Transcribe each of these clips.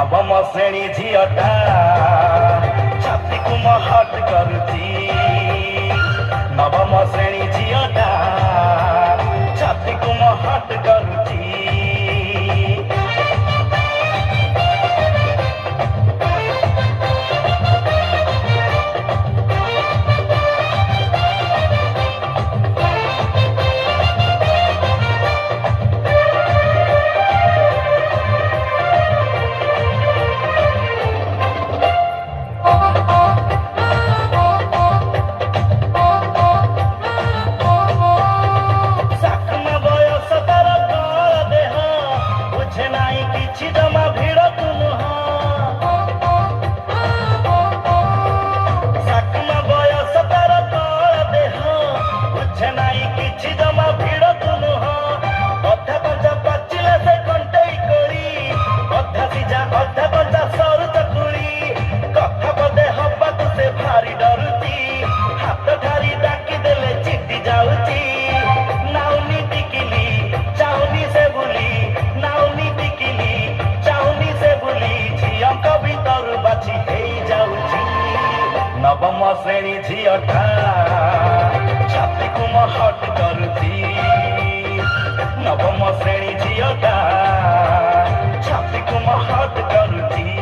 नवम श्रेणी झीटा छाती को महट करुची नवम श्रेणी झीटा छाती को महट करुची नवम श्रेणी झीटा छाती को महट करुची नवम श्रेणी झीटा छाती को महट करुची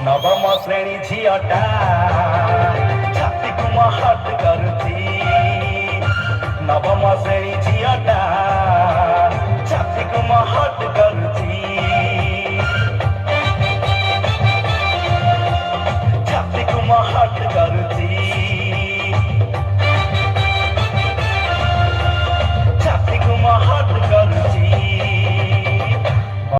नवम श्रेणी झीटा छाती को महट करुची नवम श्रेणी झीटा